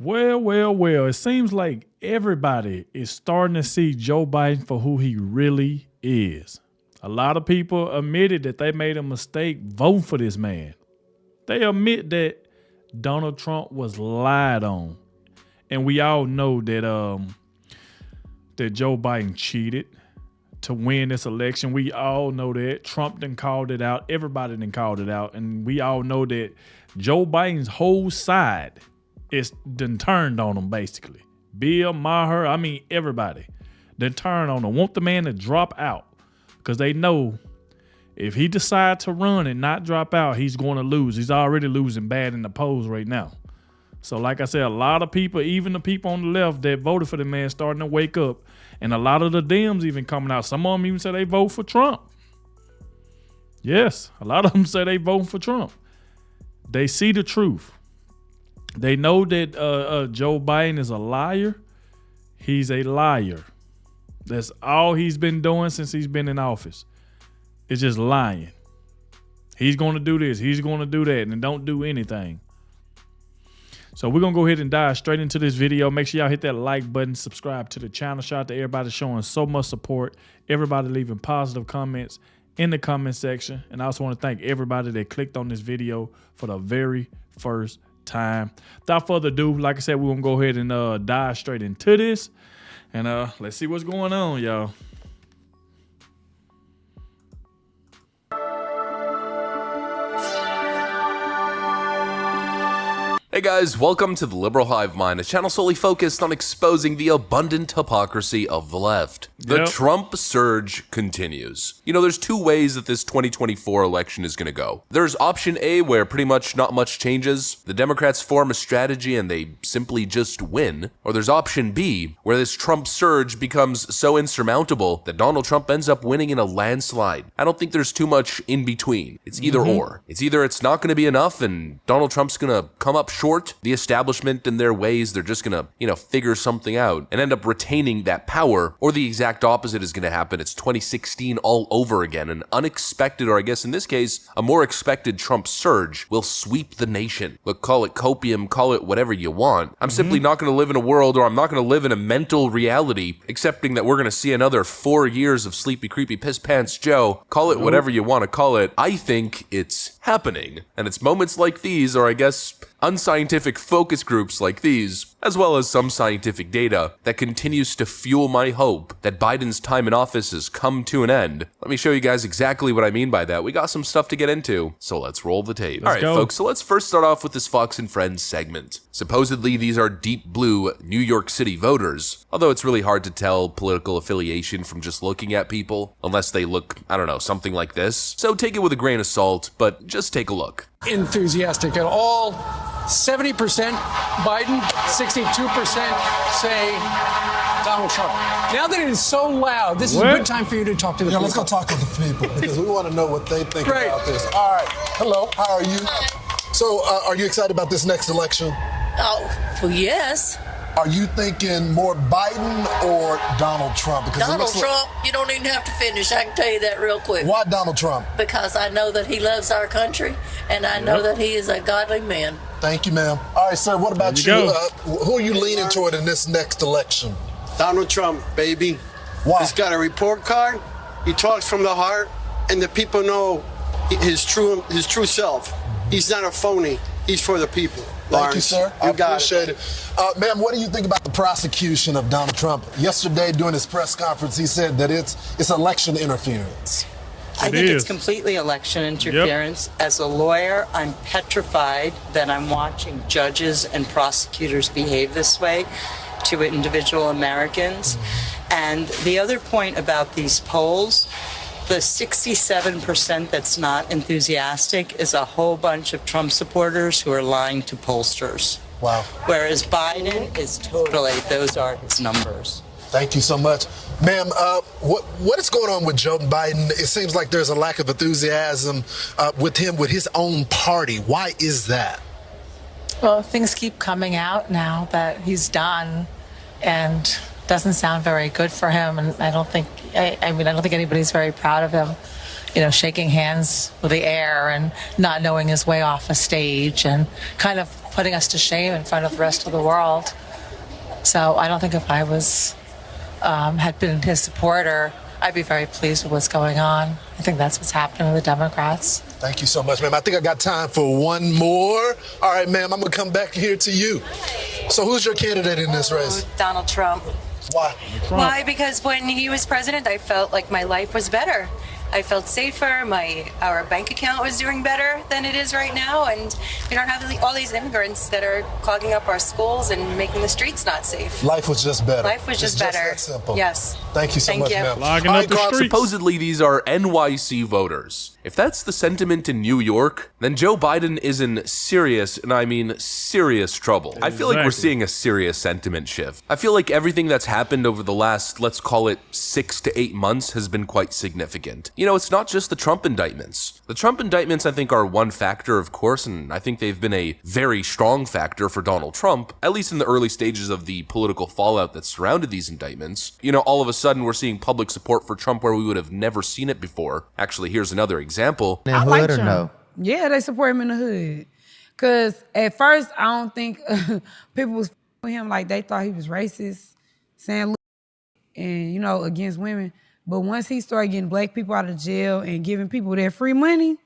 Well. It seems like everybody is starting to see Joe Biden for who he really is. A lot of people admitted that they made a mistake voting for this man. They admit that Donald Trump was lied on. And we all know that that Joe Biden cheated to win this election. We all know that. Trump done called it out. Everybody done called it out. And we all know that Joe Biden's whole side is done turned on him, basically. Bill Maher, everybody done turned on him. Want the man to drop out because they know if he decides to run and not drop out, he's going to lose. He's already losing bad in the polls right now. So like I said, a lot of people, even the people on the left that voted for the man, starting to wake up. And a lot of the Dems even coming out. Some of them even say they vote for Trump. Yes, a lot of them say they vote for Trump. They see the truth. They know that Joe Biden is a liar. He's a liar. That's all he's been doing since he's been in office. It's just lying. He's going to do this. He's going to do that and don't do anything. So we're going to go ahead and dive straight into this video. Make sure y'all hit that like button, subscribe to the channel. Shout out to everybody showing so much support. Everybody leaving positive comments in the comment section. And I also want to thank everybody that clicked on this video for the very first time. Without further ado, like I said, we're going to go ahead and dive straight into this. And let's see what's going on, y'all. Hey guys, welcome to the Liberal Hive Mind, a channel solely focused on exposing the abundant hypocrisy of the left. The Trump surge continues. You know, there's two ways that this 2024 election is going to go. There's option A, where pretty much not much changes. The Democrats form a strategy and they simply just win. Or there's option B, where this Trump surge becomes so insurmountable that Donald Trump ends up winning in a landslide. I don't think there's too much in between. It's either or. It's either it's not going to be enough and Donald Trump's going to come up short. The establishment in their ways, they're just gonna, figure something out and end up retaining that power, or the exact opposite is gonna happen. It's 2016 all over again. An unexpected, or I guess in this case, a more expected Trump surge will sweep the nation. Look, call it copium, call it whatever you want. I'm simply not gonna live in a world, or I'm not gonna live in a mental reality, accepting that we're gonna see another 4 years of sleepy, creepy, piss pants Joe. Call it whatever you want to call it. I think it's happening. And it's moments like these, or I guess unscientific focus groups like these, as well as some scientific data, that continues to fuel my hope that Biden's time in office has come to an end. Let me show you guys exactly what I mean by that. We got some stuff to get into, so let's roll the tape. All right, folks, so let's first start off with this Fox and Friends segment. Supposedly, these are deep blue New York City voters, although it's really hard to tell political affiliation from just looking at people, unless they look, I don't know, something like this. So take it with a grain of salt, but just take a look. Enthusiastic at all. 70% Biden, 62% say Donald Trump. Now that it is so loud, this is a good time for you to talk to the people. Let's go talk to the people because we want to know what they think about this. All right. Hello. How are you? So, are you excited about this next election? Oh, well, yes. Are you thinking more Biden or Donald Trump? Because Donald Trump, you don't even have to finish. I can tell you that real quick. Why Donald Trump? Because I know that he loves our country, and I know that he is a godly man. Thank you, ma'am. All right, sir, what about you? Who are you leaning toward in this next election? Donald Trump, baby. Why? He's got a report card. He talks from the heart, and the people know his true self. He's not a phony. He's for the people. Thank you, sir. I appreciate it. Ma'am, what do you think about the prosecution of Donald Trump? Yesterday, during his press conference, he said that it's election interference. I think it's completely election interference. Yep. As a lawyer, I'm petrified that I'm watching judges and prosecutors behave this way to individual Americans. And the other point about these polls, the 67% that's not enthusiastic is a whole bunch of Trump supporters who are lying to pollsters. Wow. Whereas Biden is totally, those are his numbers. Thank you so much. Ma'am, what is going on with Joe Biden? It seems like there's a lack of enthusiasm with him, with his own party. Why is that? Well, things keep coming out now that he's done, and doesn't sound very good for him. And I don't think anybody's very proud of him. You know, shaking hands with the air and not knowing his way off a stage and kind of putting us to shame in front of the rest of the world. So I don't think if I was had been his supporter, I'd be very pleased with what's going on. I think that's what's happening with the Democrats. Thank you so much, ma'am. I think I got time for one more. All right, ma'am, I'm going to come back here to you. So who's your candidate in this race? Donald Trump. Why? Why? Because when he was president, I felt like my life was better. I felt safer. Our bank account was doing better than it is right now, and we don't have all these immigrants that are clogging up our schools and making the streets not safe. Life was just better. Life was just better. Just that simple. Yes. Thank you so much, ma'am. Logging up the streets. Supposedly, these are NYC voters. If that's the sentiment in New York, then Joe Biden is in serious, and I mean serious trouble. I feel like we're seeing a serious sentiment shift. I feel like everything that's happened over the last, let's call it 6 to 8 months, has been quite significant. You know, it's not just the Trump indictments. The Trump indictments, I think, are one factor, of course, and I think they've been a very strong factor for Donald Trump, at least in the early stages of the political fallout that surrounded these indictments. You know, all of a sudden, we're seeing public support for Trump where we would have never seen it before. Actually, here's another example. I like Trump. Yeah, they support him in the hood. Because at first, I don't think people was with him like they thought he was racist, saying and, you know, against women. But once he started getting black people out of jail and giving people their free money,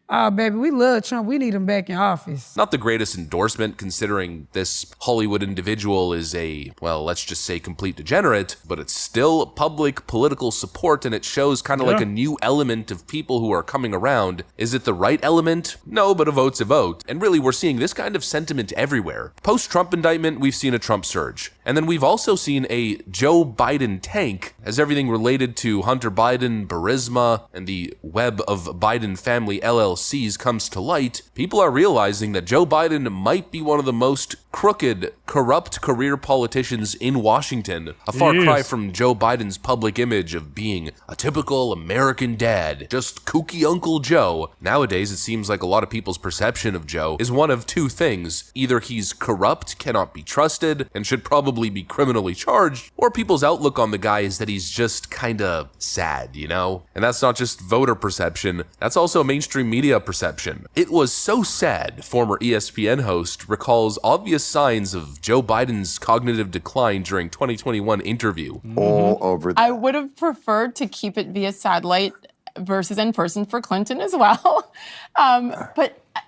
oh, baby, we love Trump. We need him back in office. Not the greatest endorsement, considering this Hollywood individual is a, well, let's just say complete degenerate, but it's still public political support, and it shows kind of like a new element of people who are coming around. Is it the right element? No, but a vote's a vote. And really, we're seeing this kind of sentiment everywhere. Post-Trump indictment, we've seen a Trump surge. And then we've also seen a Joe Biden tank, as everything related to Hunter Biden, Burisma, and the web of Biden family LLCs comes to light. People are realizing that Joe Biden might be one of the most crooked, corrupt career politicians in Washington. A far cry from Joe Biden's public image of being a typical American dad, just kooky Uncle Joe. Nowadays, it seems like a lot of people's perception of Joe is one of two things. Either he's corrupt, cannot be trusted, and should probably be criminally charged, or people's outlook on the guy is that he's just kinda sad, you know? And that's not just voter perception, that's also mainstream media perception. It was so sad, former ESPN host recalls obvious signs of Joe Biden's cognitive decline during 2021 interview. All over. I would have preferred to keep it via satellite versus in person for Clinton as well. And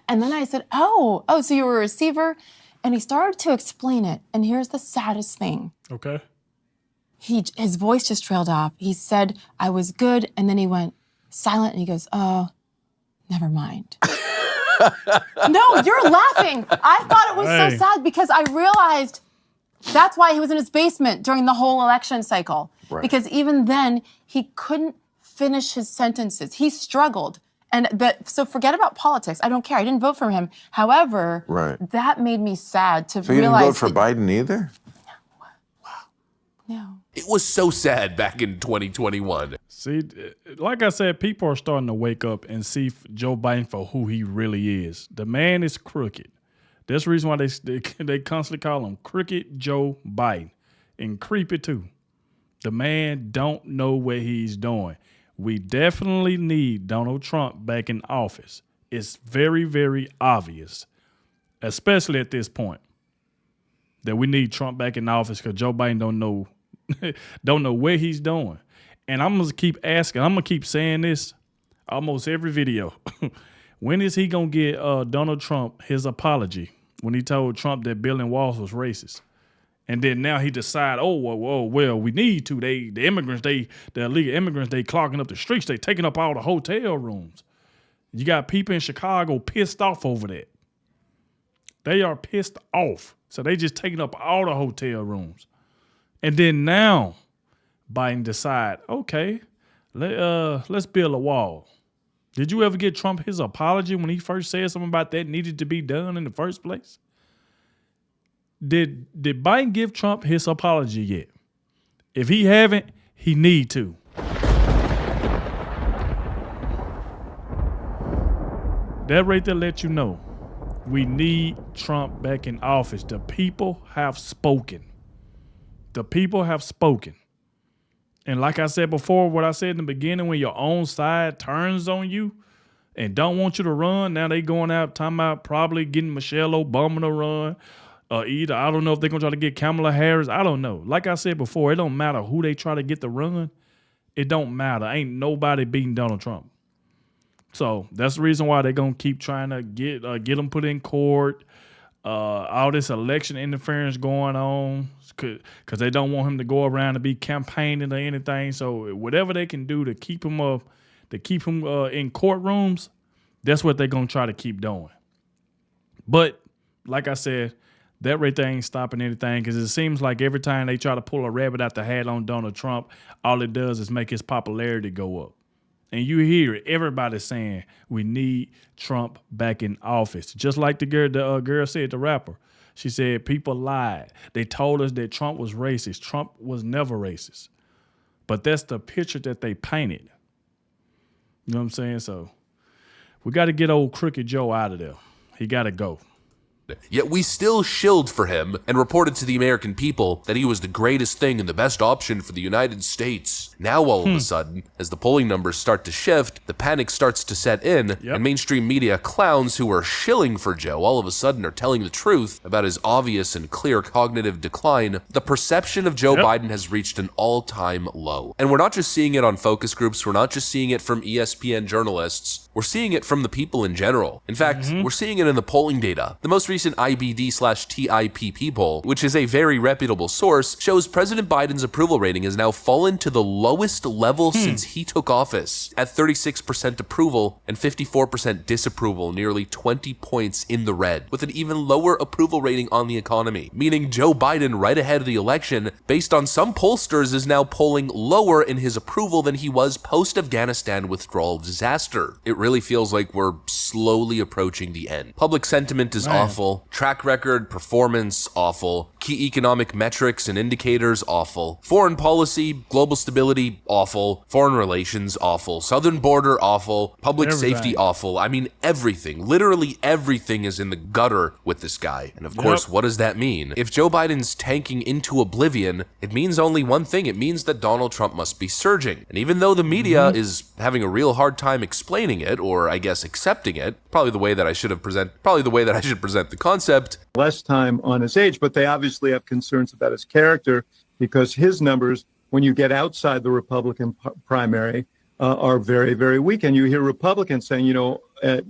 then I said, oh, so you were a receiver? And he started to explain it. And here's the saddest thing. Okay. His voice just trailed off. He said, I was good. And then he went silent and he goes, oh, never mind. No, you're laughing. I thought it was so sad because I realized that's why he was in his basement during the whole election cycle. Right. Because even then, he couldn't finish his sentences. He struggled. So forget about politics. I don't care. I didn't vote for him. However, that made me sad to realize. So you didn't vote for Biden either? No. It was so sad back in 2021. See, like I said, people are starting to wake up and see Joe Biden for who he really is. The man is crooked. That's the reason why they constantly call him Crooked Joe Biden. And creepy too. The man don't know what he's doing. We definitely need Donald Trump back in office. It's very, very obvious, especially at this point, that we need Trump back in office because Joe Biden don't know what he's doing. And I'm gonna keep asking. I'm gonna keep saying this almost every video. When is he gonna get Donald Trump his apology when he told Trump that building walls was racist? And then now he decide, well, we need to. The illegal immigrants, they clogging up the streets. They taking up all the hotel rooms. You got people in Chicago pissed off over that. They are pissed off. So they just taking up all the hotel rooms. And then now Biden decide, okay, let's build a wall. Did you ever get Trump his apology when he first said something about that needed to be done in the first place? Did Biden give Trump his apology yet? If he haven't, he need to. That right there let you know we need Trump back in office. The people have spoken. The people have spoken. And like I said before, what I said in the beginning, when your own side turns on you and don't want you to run. Now they going out talking about probably getting Michelle Obama to run. Either I don't know if they're gonna try to get Kamala Harris. I don't know. Like I said before, it don't matter who they try to get to run. It don't matter. Ain't nobody beating Donald Trump. So that's the reason why they're gonna keep trying to get him put in court. All this election interference going on because they don't want him to go around and be campaigning or anything. So whatever they can do to keep him in courtrooms, that's what they're gonna try to keep doing. But like I said, that right there ain't stopping anything because it seems like every time they try to pull a rabbit out the hat on Donald Trump, all it does is make his popularity go up. And you hear everybody saying we need Trump back in office. Just like the girl said, the rapper. She said people lied. They told us that Trump was racist. Trump was never racist. But that's the picture that they painted. You know what I'm saying? So we got to get old Crooked Joe out of there. He got to go. Yet we still shilled for him and reported to the American people that he was the greatest thing and the best option for the United States. Now all of a sudden, as the polling numbers start to shift, the panic starts to set in, and mainstream media clowns who are shilling for Joe all of a sudden are telling the truth about his obvious and clear cognitive decline. The perception of Joe Biden has reached an all-time low. And we're not just seeing it on focus groups, we're not just seeing it from ESPN journalists, we're seeing it from the people in general. In fact, we're seeing it in the polling data. The most recent IBD/TIPP poll, which is a very reputable source, shows President Biden's approval rating has now fallen to the lowest level since he took office, at 36% approval and 54% disapproval, nearly 20 points in the red, with an even lower approval rating on the economy, meaning Joe Biden, right ahead of the election, based on some pollsters, is now polling lower in his approval than he was post-Afghanistan withdrawal disaster. It really feels like we're slowly approaching the end. Public sentiment is awful. Track record, performance, awful. Key economic metrics and indicators, awful. Foreign policy, global stability, awful. Foreign relations, awful. Southern border, awful. Public safety, awful. I mean, everything, literally everything is in the gutter with this guy. And of course, what does that mean? If Joe Biden's tanking into oblivion, it means only one thing. It means that Donald Trump must be surging. And even though the media is having a real hard time explaining it, or I guess accepting it, probably the way that I should present the concept. Less time on his age, but they obviously have concerns about his character because his numbers, when you get outside the Republican primary, are very, very weak. And you hear Republicans saying,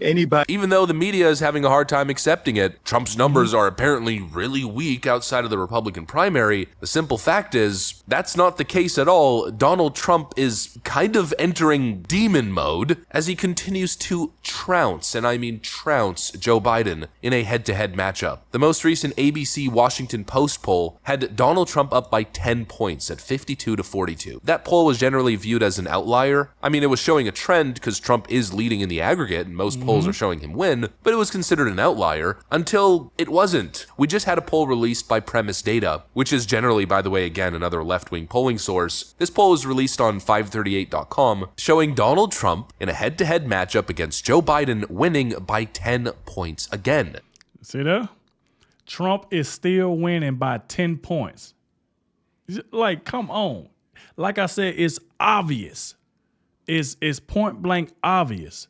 anybody. Even though the media is having a hard time accepting it, Trump's numbers are apparently really weak outside of the Republican primary. The simple fact is, that's not the case at all. Donald Trump is kind of entering demon mode as he continues to trounce, and I mean trounce, Joe Biden in a head-to-head matchup. The most recent ABC Washington Post poll had Donald Trump up by 10 points at 52-42. That poll was generally viewed as an outlier. I mean, it was showing a trend because Trump is leading in the aggregate, and most polls are showing him win, but it was considered an outlier until it wasn't. We just had a poll released by Premise Data, which is generally, by the way, again, another left-wing polling source. This poll was released on 538.com, showing Donald Trump in a head-to-head matchup against Joe Biden winning by 10 points again. See there? Trump is still winning by 10 points. Like, come on. Like I said, it's obvious. It's point blank obvious.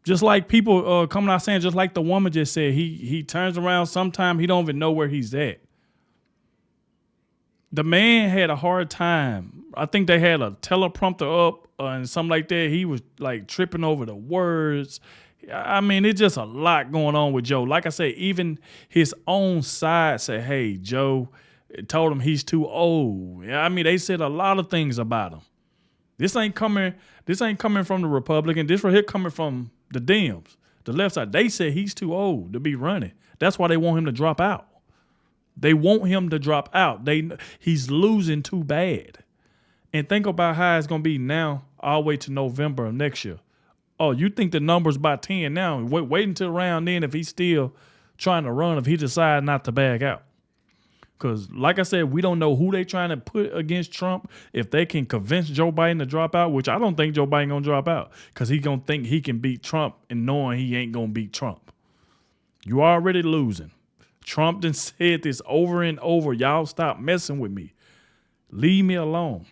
Just like people coming out saying, just like the woman just said, he turns around sometime, he don't even know where he's at. The man had a hard time. I think they had a teleprompter up and something like that. He was like tripping over the words. I mean, it's just a lot going on with Joe. Like I said, even his own side said, hey, Joe, told him he's too old. I mean, they said a lot of things about him. This ain't coming from the Republican. This right here coming from the Dems, the left side. They said he's too old to be running. That's why they want him to drop out. They want him to drop out. He's losing too bad. And think about how it's going to be now all the way to November of next year. Oh, you think the number's by 10 now? Wait until around then if he's still trying to run, if he decides not to back out. Because, like I said, we don't know who they trying to put against Trump. If they can convince Joe Biden to drop out, which I don't think Joe Biden going to drop out because he going to think he can beat Trump and knowing he ain't going to beat Trump. You already losing. Trump done said this over and over. Y'all stop messing with me. Leave me alone.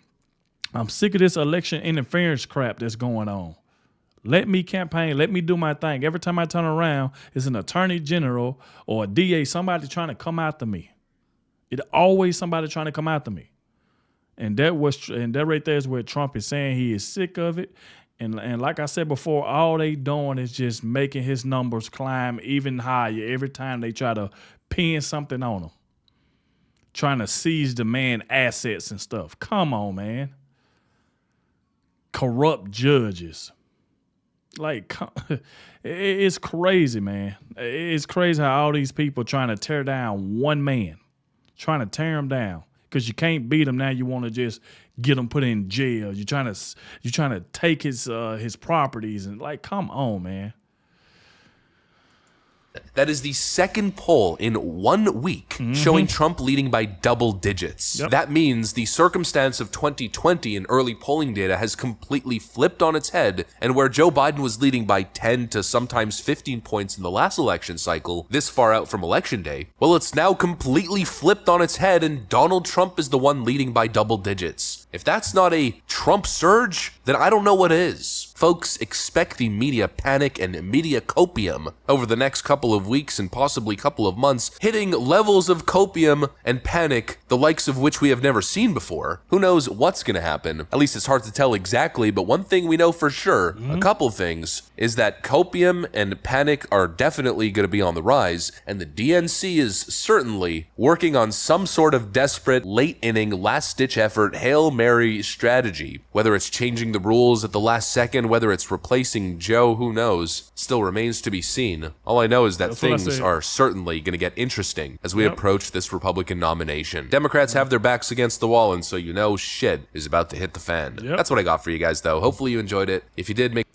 I'm sick of this election interference crap that's going on. Let me campaign. Let me do my thing. Every time I turn around, it's an attorney general or a DA, somebody trying to come after me. It's always somebody trying to come after me. And that right there is where Trump is saying he is sick of it. And like I said before, all they doing is just making his numbers climb even higher every time they try to pin something on him. Trying to seize the man assets and stuff. Come on, man. Corrupt judges. Like, it's crazy, man. It's crazy how all these people trying to tear down one man. Trying to tear him down. Because you can't beat him now. You want to just get him put in jail. You're trying to take his properties and like, come on, man. That is the second poll in 1 week showing Trump leading by double digits. Yep. That means the circumstance of 2020 in early polling data has completely flipped on its head, and where Joe Biden was leading by 10 to sometimes 15 points in the last election cycle, this far out from election day, well, it's now completely flipped on its head and Donald Trump is the one leading by double digits. If that's not a Trump surge, then I don't know what is. Folks, expect the media panic and media copium over the next couple of weeks and possibly couple of months, hitting levels of copium and panic the likes of which we have never seen before. Who knows what's going to happen? At least it's hard to tell exactly, but one thing we know for sure, a couple things, is that copium and panic are definitely going to be on the rise, and the DNC is certainly working on some sort of desperate, late-inning, last-ditch effort, Hail Mary strategy. Whether it's changing the rules at the last second, whether it's replacing Joe, who knows, still remains to be seen. All I know is that things are certainly going to get interesting as we approach this Republican nomination. Democrats have their backs against the wall, and so you know shit is about to hit the fan. That's what I got for you guys, though. Hopefully you enjoyed it. If you did, make...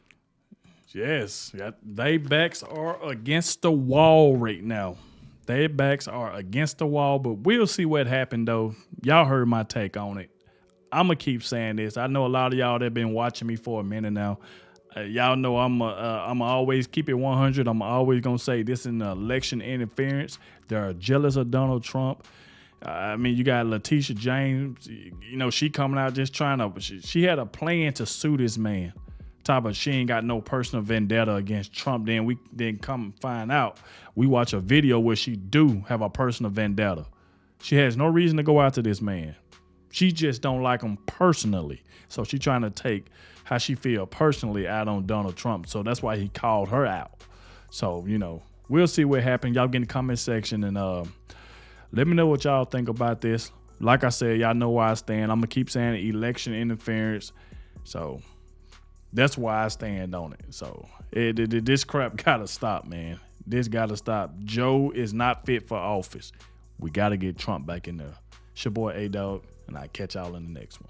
Yes, they backs are against the wall right now. Their backs are against the wall, but we'll see what happened, though. Y'all heard my take on it. I'm going to keep saying this. I know a lot of y'all that have been watching me for a minute now. Y'all know I'm always keep it 100. I'm always going to say this is an election interference. They're jealous of Donald Trump. I mean, you got Letitia James. You know, she coming out just trying to, she had a plan to sue this man. Top of she ain't got no personal vendetta against Trump. Then we didn't come find out. We watch a video where she do have a personal vendetta. She has no reason to go after this man. She just don't like him personally. So she trying to take how she feel personally out on Donald Trump. So that's why he called her out. So, you know, we'll see what happens. Y'all get in the comment section and let me know what y'all think about this. Like I said, y'all know where I stand. I'm going to keep saying election interference. So that's why I stand on it. So this crap got to stop, man. This got to stop. Joe is not fit for office. We got to get Trump back in there. It's your boy Adogg, and I'll catch y'all in the next one.